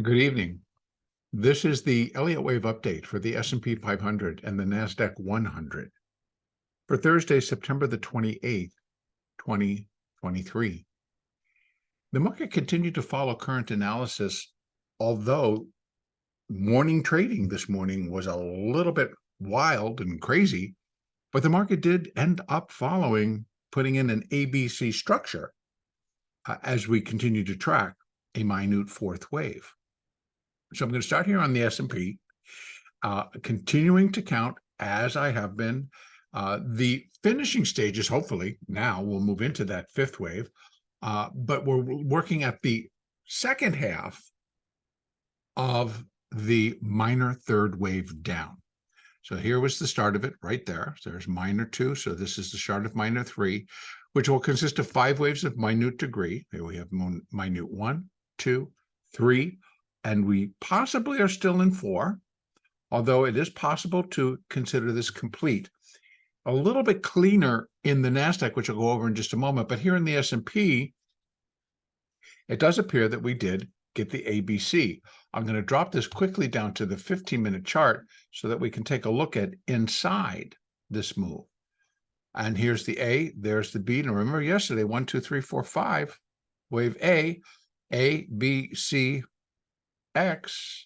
Good evening. This is the Elliott wave update for the S&P 500 and the NASDAQ 100 for Thursday, September the 28th, 2023. The market continued to follow current analysis, although morning trading this morning was a little bit wild and crazy, but the market did end up putting in an ABC structure as we continue to track a minute fourth wave. So I'm going to start here on the S&P, continuing to count as I have been. The finishing stages, hopefully, now we'll move into that fifth wave, but we're working at the second half of the minor third wave down. So here was the start of it right there. So there's minor 2. So this is the start of minor 3, which will consist of 5 waves of minute degree. Here we have minute 1, 2, 3. And we possibly are still in 4, although it is possible to consider this complete. A little bit cleaner in the NASDAQ, which I'll go over in just a moment, but here in the S&P, it does appear that we did get the ABC. I'm going to drop this quickly down to the 15-minute chart so that we can take a look at inside this move. And here's the A, there's the B. And remember yesterday, 1, 2, 3, 4, 5, wave A, B, C, X,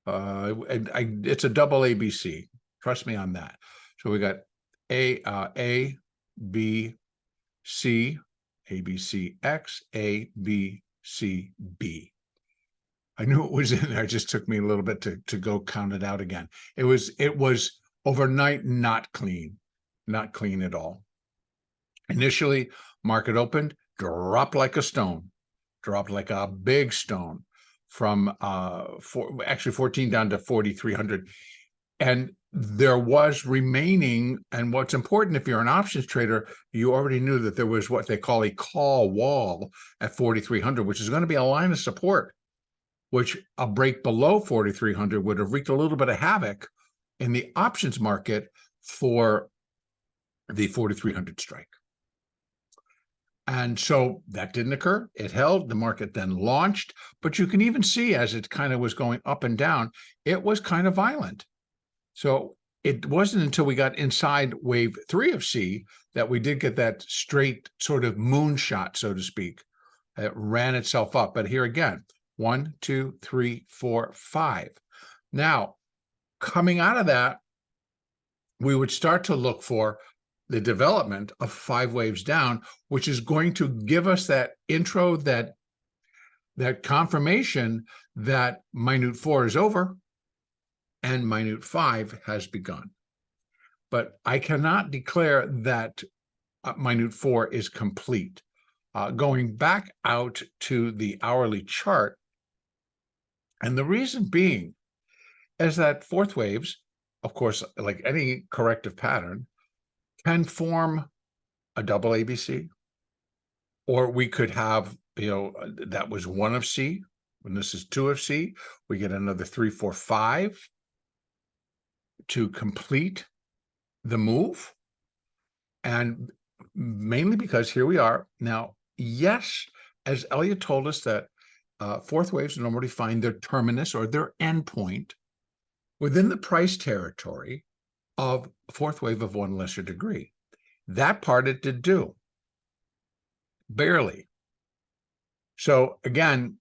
it's a double ABC. Trust me on that. So we got A, B, C, A, B, C, X, A, B, C, B. I knew it was in there. It just took me a little bit to go count it out again. It was overnight not clean at all. Initially, market opened, dropped like a stone, dropped like a big stone, from actually 14 down to 4,300. And there was remaining, and what's important if you're an options trader, you already knew that there was what they call a call wall at 4,300, which is going to be a line of support, which a break below 4,300 would have wreaked a little bit of havoc in the options market for the 4,300 strike. And so that didn't occur. It held. The market then launched. But you can even see as it kind of was going up and down, it was kind of violent. So it wasn't until we got inside wave 3 of C that we did get that straight sort of moonshot, so to speak. It ran itself up. But here again, 1, 2, 3, 4, 5. Now, coming out of that, we would start to look for the development of 5 waves down, which is going to give us that intro, that confirmation that minute 4 is over and minute 5 has begun. But I cannot declare that minute 4 is complete. Going back out to the hourly chart, and the reason being is that fourth waves, of course, like any corrective pattern, can form a double ABC, or we could have, that was 1 of C, when this is 2 of C, we get another 3, 4, 5 to complete the move. And mainly because here we are. Now, yes, as Elliott told us that fourth waves normally find their terminus or their endpoint within the price territory of fourth wave of 1 lesser degree. That part it did do, barely. So again,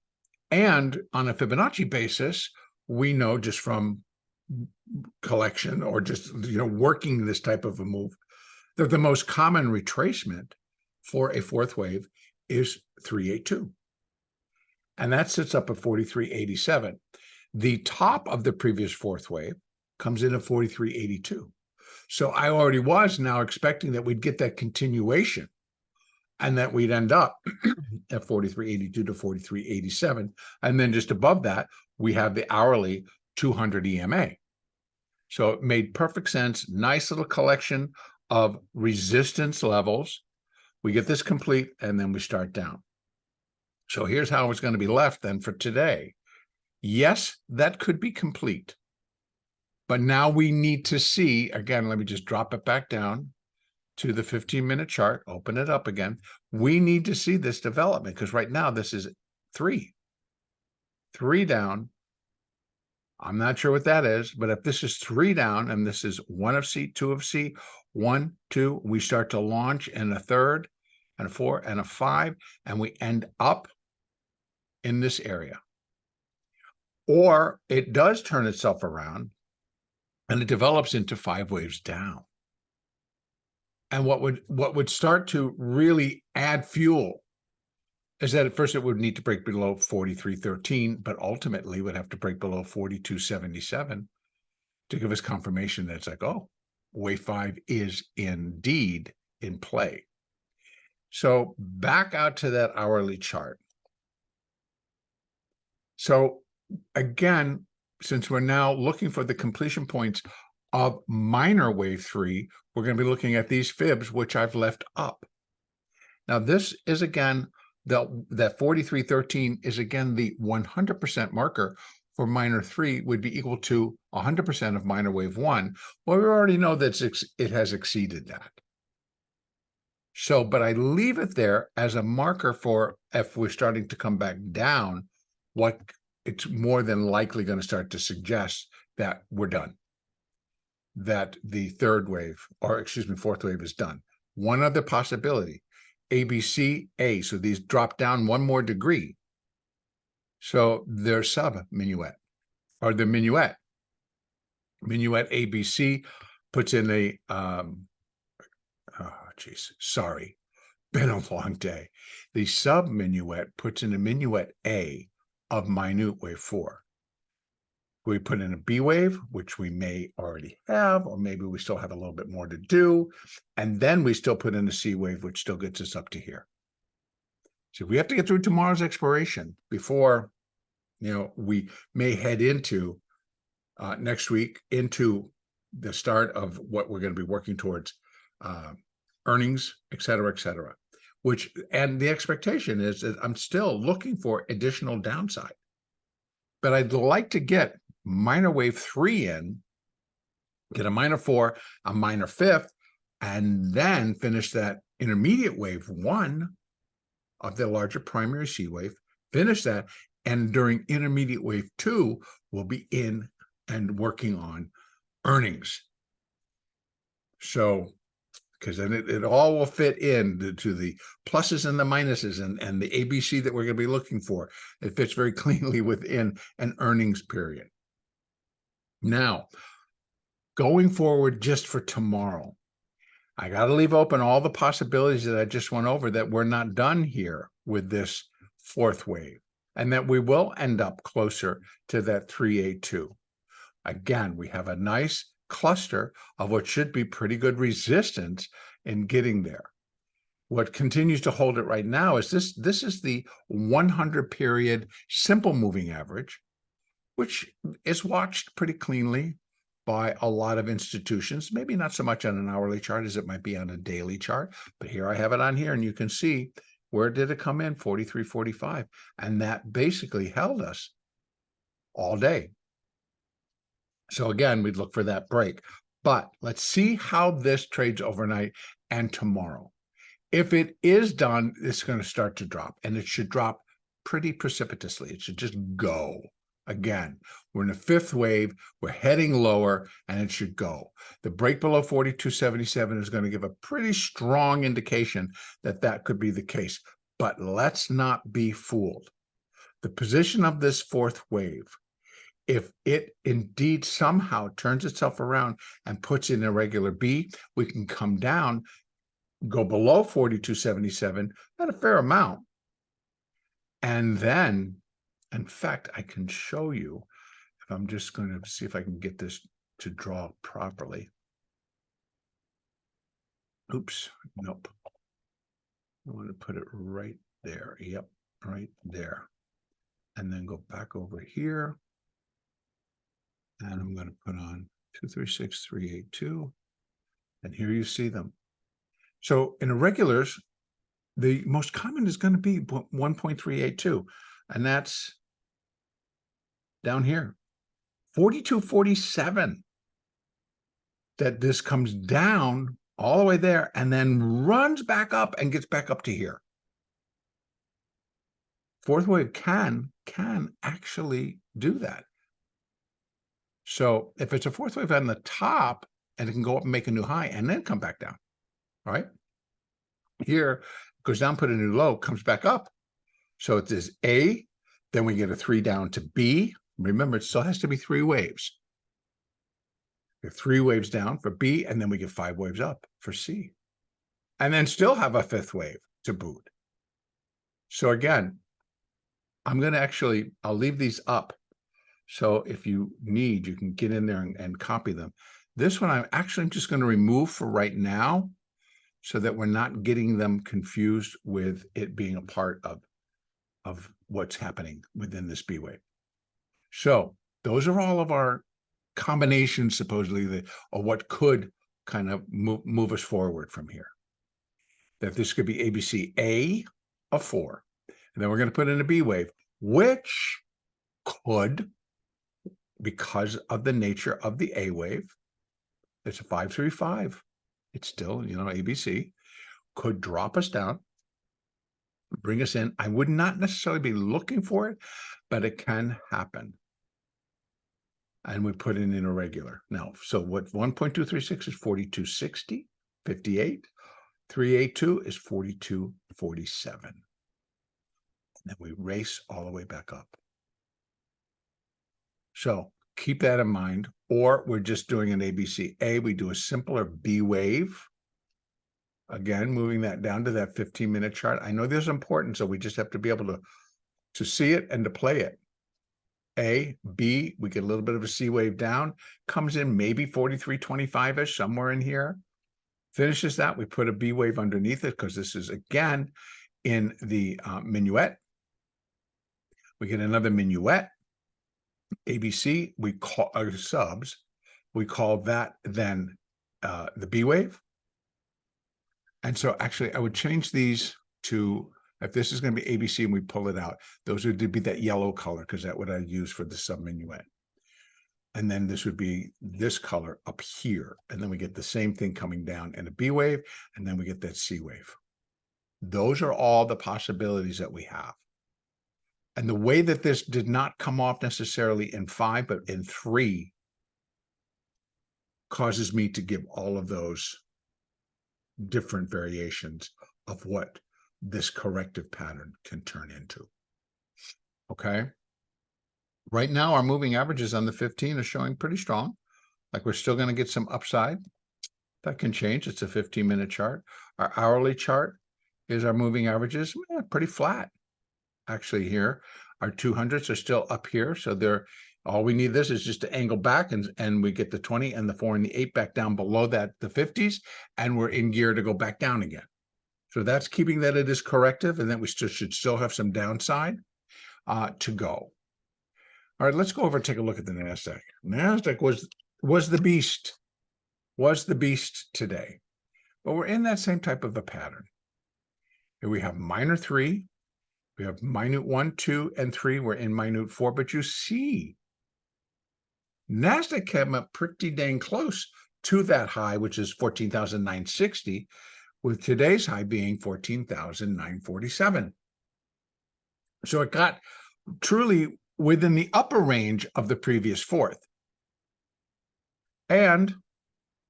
and on a Fibonacci basis, we know just from collection or just working this type of a move that the most common retracement for a fourth wave is 382, and that sits up at 43.87. The top of the previous fourth wave comes in at 43.82. So I already was now expecting that we'd get that continuation and that we'd end up at 43.82 to 43.87. And then just above that, we have the hourly 200 EMA. So it made perfect sense. Nice little collection of resistance levels. We get this complete and then we start down. So here's how it's going to be left then for today. Yes, that could be complete. But now we need to see, again, let me just drop it back down to the 15-minute chart, open it up again. We need to see this development because right now this is 3. 3 down. I'm not sure what that is, but if this is 3 down and this is 1 of C, 2 of C, 1, 2, we start to launch in a 3rd and a 4 and a 5, and we end up in this area. Or it does turn itself around and it develops into 5 waves down. And what would start to really add fuel is that at first it would need to break below 43.13, but ultimately would have to break below 42.77 to give us confirmation that it's like, oh, wave 5 is indeed in play. So back out to that hourly chart. So again, since we're now looking for the completion points of minor wave 3, we're going to be looking at these fibs, which I've left up. Now, this is again, that 43.13 is again the 100% marker for minor 3 would be equal to 100% of minor wave 1. Well, we already know that it has exceeded that. So, but I leave it there as a marker for if we're starting to come back down, what it's more than likely going to start to suggest that we're done, that the 3rd wave, or excuse me, 4th wave is done. One other possibility, ABC, A, so these drop down 1 more degree. So they're sub-minuet, or the minuet. Minuet ABC puts in a, oh, geez, sorry, been a long day. The sub-minuet puts in a minuet A of minute wave 4. We put in a B wave, which we may already have, or maybe we still have a little bit more to do. And then we still put in a C wave, which still gets us up to here. So we have to get through tomorrow's expiration before, we may head into next week into the start of what we're going to be working towards, earnings, et cetera, and the expectation is that I'm still looking for additional downside. But I'd like to get minor wave 3 in, get a minor 4, a minor 5th, and then finish that intermediate wave 1 of the larger primary C wave, finish that, and during intermediate wave 2, we'll be in and working on earnings. So, because then it all will fit in to the pluses and the minuses and the ABC that we're going to be looking for. It fits very cleanly within an earnings period. Now, going forward just for tomorrow, I got to leave open all the possibilities that I just went over, that we're not done here with this 4th wave, and that we will end up closer to that 382. Again, we have a nice cluster of what should be pretty good resistance in getting there. What continues to hold it right now is this is the 100 period simple moving average, which is watched pretty cleanly by a lot of institutions, maybe not so much on an hourly chart as it might be on a daily chart, but here I have it on here, and you can see where did it come in, 43.45, and that basically held us all day. So again, we'd look for that break, but let's see how this trades overnight and tomorrow. If it is done, it's going to start to drop, and it should drop pretty precipitously. It should just go. Again, we're in a 5th wave, we're heading lower, and it should go. The break below 42.77 is going to give a pretty strong indication that that could be the case, but let's not be fooled. The position of this 4th wave, if it indeed somehow turns itself around and puts in a regular B, we can come down, go below 42.77, not a fair amount, and then, in fact, I can show you, if I'm just going to see if I can get this to draw properly. Oops, nope. I want to put it right there. Yep, right there. And then go back over here. And I'm going to put on 236,382. And here you see them. So in irregulars, the most common is going to be 1.382. And that's down here, 42.47, that this comes down all the way there and then runs back up and gets back up to here. fourth wave can actually do that. So if it's a fourth wave on the top and it can go up and make a new high and then come back down, all right? Here, it goes down, put a new low, comes back up. So it is A, then we get a 3 down to B. Remember, it still has to be 3 waves. We have 3 waves down for B, and then we get 5 waves up for C. And then still have a 5th wave to boot. So again, I'm going to I'll leave these up. So if you need, you can get in there and copy them. This one, I'm just going to remove for right now so that we're not getting them confused with it being a part of what's happening within this B wave. So those are all of our combinations, supposedly, of what could kind of move us forward from here. That this could be ABC A of 4. And then we're going to put in a B wave, which could, because of the nature of the A wave, it's a 535. It's still, ABC, could drop us down, bring us in. I would not necessarily be looking for it, but it can happen. And we put in irregular. Now, so what 1.236 is 4260, 58. 382 is 4247. And then we race all the way back up. So keep that in mind. Or we're just doing an ABC A. We do a simpler B wave. Again, moving that down to that 15-minute chart. I know this is important, so we just have to be able to see it and to play it. A, B, we get a little bit of a C wave down, comes in maybe 43.25-ish, somewhere in here. Finishes that, we put a B wave underneath it because this is, again, in the minuet. We get another minuet. ABC, we call subs. We call that then the B wave. And so actually, I would change these to, if this is going to be ABC and we pull it out, those would be that yellow color because that's what I use for the sub minuet. And then this would be this color up here. And then we get the same thing coming down in a B wave, and then we get that C wave. Those are all the possibilities that we have. And the way that this did not come off necessarily in 5, but in 3, causes me to give all of those different variations of what this corrective pattern can turn into. Okay. Right now, our moving averages on the 15 are showing pretty strong. Like we're still going to get some upside. That can change. It's a 15-minute chart. Our hourly chart is our moving averages. Pretty flat, actually, here. Our 200s are still up here. So they're all we need this is just to angle back and we get the 20 and the 4 and the 8 back down below that, the 50s, and we're in gear to go back down again. So that's keeping that it is corrective, and then we should still have some downside to go. All right, let's go over and take a look at the NASDAQ. NASDAQ was the beast today. But we're in that same type of a pattern. Here we have minor 3. We have minute 1, 2, and 3. We're in minute 4. But you see, NASDAQ came up pretty dang close to that high, which is 14,960, with today's high being 14,947. So it got truly within the upper range of the previous 4th. And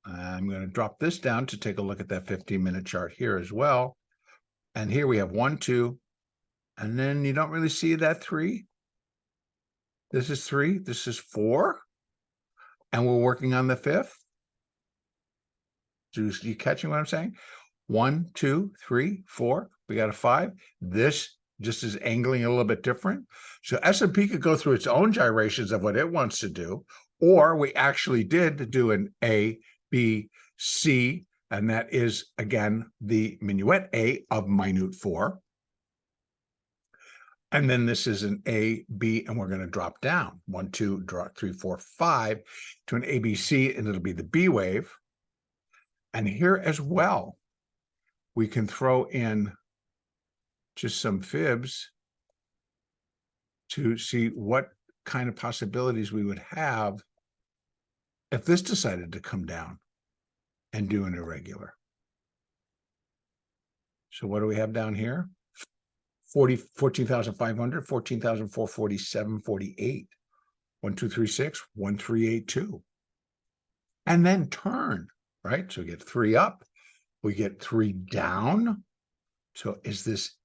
I'm going to drop this down to take a look at that 15-minute chart here as well. And here we have 1, 2, and then you don't really see that 3. This is 3, this is 4, and we're working on the 5th. So you catching what I'm saying? 1, 2, 3, 4, we got a 5. This just is angling a little bit different. So S&P could go through its own gyrations of what it wants to do, or we actually did do an A, B, C, and that is, again, the minuet A of minute 4. And then this is an A, B, and we're going to drop down 1, 2, 3, 4, 5 to an ABC, and it'll be the B wave. And here as well, we can throw in just some fibs to see what kind of possibilities we would have if this decided to come down and do an irregular. So what do we have down here? 14,500, 14,447.48, 1236, 1382, and then turn, right? So we get 3 up, we get 3 down. So is this,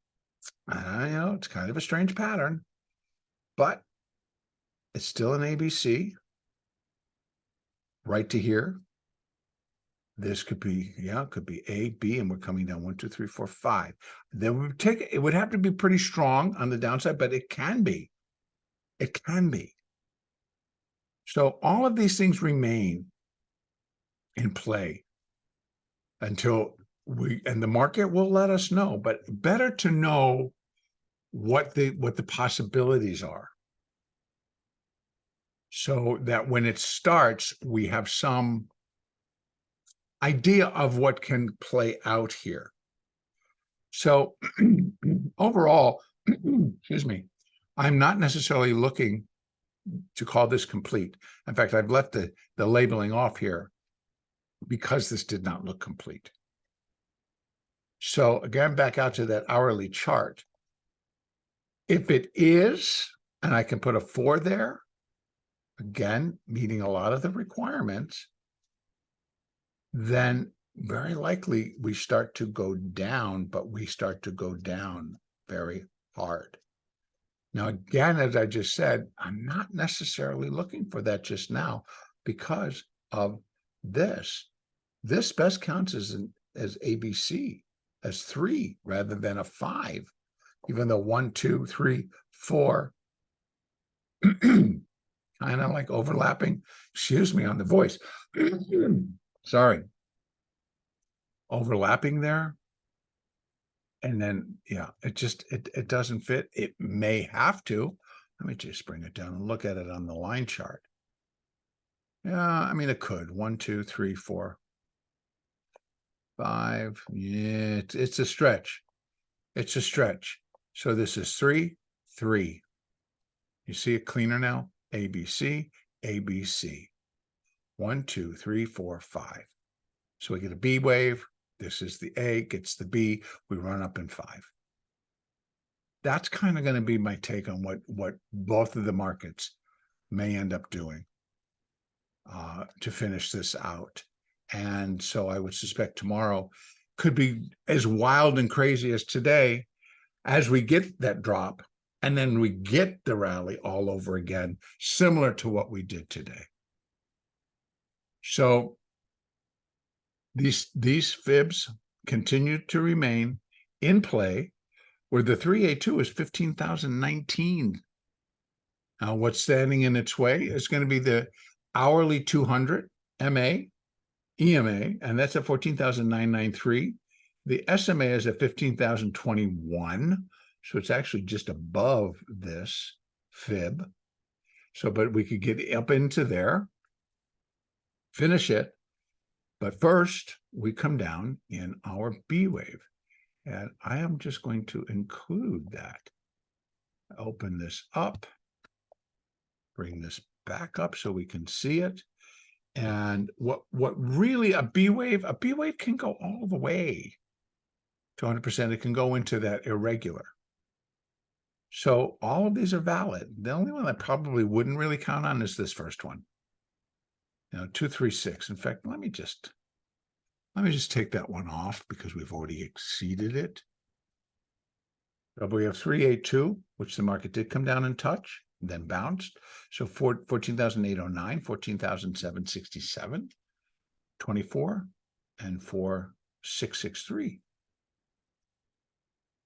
I know it's kind of a strange pattern, but it's still an ABC right to here. This could be, yeah, it could be A, B, and we're coming down 1, 2, 3, 4, 5. Then we would take it would have to be pretty strong on the downside, but it can be. It can be. So all of these things remain in play until the market will let us know, but better to know what the possibilities are, so that when it starts, we have some idea of what can play out here. So overall, excuse me, I'm not necessarily looking to call this complete. In fact, I've left the labeling off here because this did not look complete. So again, back out to that hourly chart. If it is, and I can put a 4 there, again, meeting a lot of the requirements, then very likely we start to go down, but we start to go down very hard. Now, again, as I just said, I'm not necessarily looking for that just now because of this. This best counts as ABC, as 3 rather than a 5, even though 1, 2, 3, 4, kind of like overlapping, excuse me on the voice. Sorry. Overlapping there. And then, yeah, it doesn't fit. It may have to. Let me just bring it down and look at it on the line chart. Yeah, I mean, it could. 1, 2, 3, 4, 5. Yeah, it's a stretch. It's a stretch. So this is 3, 3. You see it cleaner now? ABC, ABC. 1, 2, 3, 4, 5. So we get a B wave. This is the A, gets the B. We run up in 5. That's kind of going to be my take on what both of the markets may end up doing to finish this out. And so I would suspect tomorrow could be as wild and crazy as today, as we get that drop and then we get the rally all over again, similar to what we did today. So these fibs continue to remain in play, where the 382 is 15,019. Now, what's standing in its way is going to be the hourly 200 MA, EMA, and that's at 14,993. The SMA is at 15,021, so it's actually just above this fib. So, but we could get up into there, finish it. But first, we come down in our B wave. And I am just going to include that. Open this up. Bring this back up so we can see it. And what really a B wave can go all the way to 100%. It can go into that irregular. So all of these are valid. The only one I probably wouldn't really count on is this first one. 236. In fact, let me just take that one off because we've already exceeded it. But we have 382, which the market did come down and touch, and then bounced. So 14,809, 14,767, 24, and 4,663.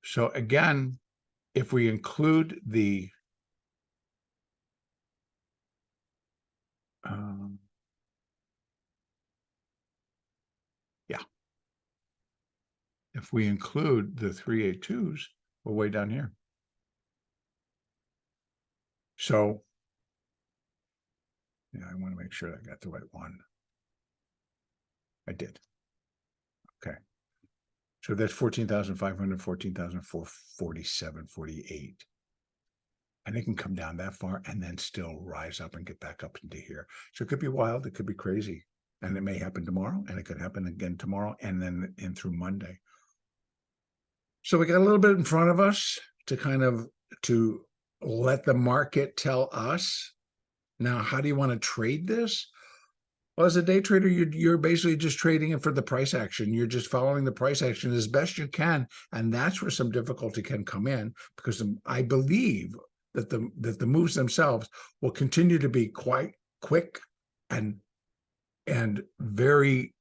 So again, if we include the if we include the 382s, we're way down here. So, yeah, I want to make sure I got the right one. I did. Okay. So that's 14,500, 14,447.48. And it can come down that far and then still rise up and get back up into here. So it could be wild. It could be crazy. And it may happen tomorrow, and it could happen again tomorrow, and then in through Monday. So we got a little bit in front of us to kind of to let the market tell us, now, how do you want to trade this? Well, as a day trader, you're basically just trading it for the price action. You're just following the price action as best you can, and that's where some difficulty can come in, because I believe that the moves themselves will continue to be quite quick and very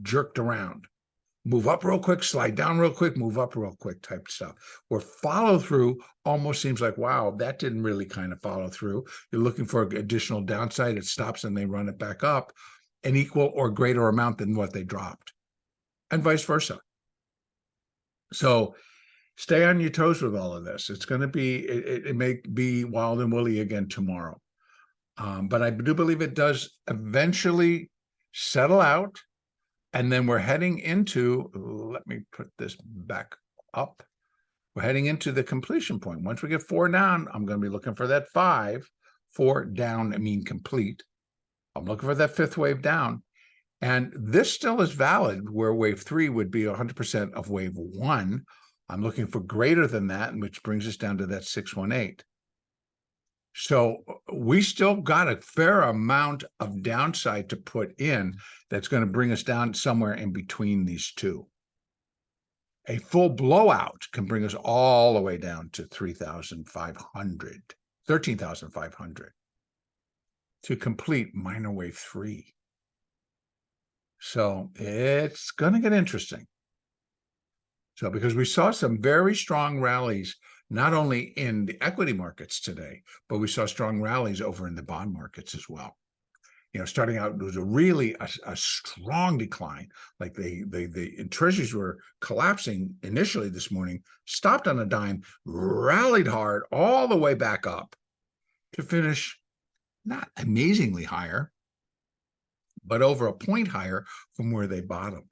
jerked around. Move up real quick, slide down real quick, move up real quick type stuff. Where follow through almost seems like, wow, that didn't really kind of follow through. You're looking for additional downside, it stops and they run it back up an equal or greater amount than what they dropped, and vice versa. So stay on your toes with all of this. It's going to be, it may be wild and woolly again tomorrow. But I do believe it does eventually settle out. And then we're heading into, let me put this back up. We're heading into the completion point. Once we get 4 down, I'm going to be looking for that 5. 4 down, I mean complete. I'm looking for that 5th wave down. And this still is valid, where wave 3 would be 100% of wave 1. I'm looking for greater than that, which brings us down to that 618. So we still got a fair amount of downside to put in that's going to bring us down somewhere in between these two. A full blowout can bring us all the way down to 3,500, 13,500 to complete minor wave 3. So it's going to get interesting. So because we saw some very strong rallies, not only in the equity markets today, but we saw strong rallies over in the bond markets as well. You know, starting out, it was a strong decline. Like the treasuries were collapsing initially this morning, stopped on a dime, rallied hard all the way back up to finish not amazingly higher, but over a point higher from where they bottomed.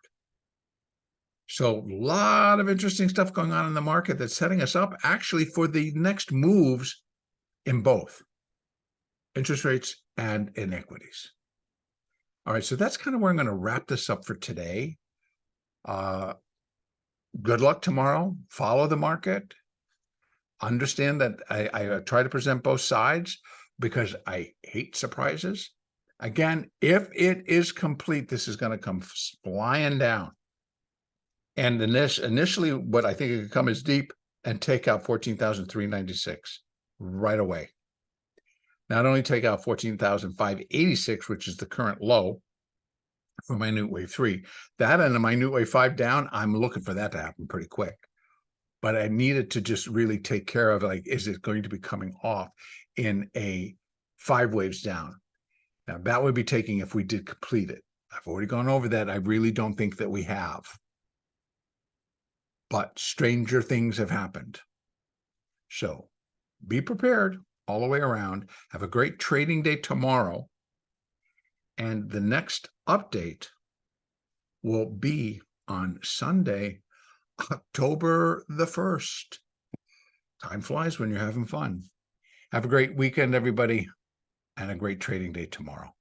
So a lot of interesting stuff going on in the market that's setting us up actually for the next moves in both interest rates and in equities. All right, so that's kind of where I'm going to wrap this up for today. Good luck tomorrow. Follow the market. Understand that I try to present both sides because I hate surprises. Again, if it is complete, this is going to come flying down. And initially, what I think it could come is deep and take out 14,396 right away. Not only take out 14,586, which is the current low for minute wave 3, that and the minute wave 5 down, I'm looking for that to happen pretty quick. But I needed to just really take care of, like, is it going to be coming off in a 5 waves down? Now, that would be taking if we did complete it. I've already gone over that. I really don't think that we have. But stranger things have happened. So be prepared all the way around. Have a great trading day tomorrow. And the next update will be on Sunday, October the 1st. Time flies when you're having fun. Have a great weekend, everybody, and a great trading day tomorrow.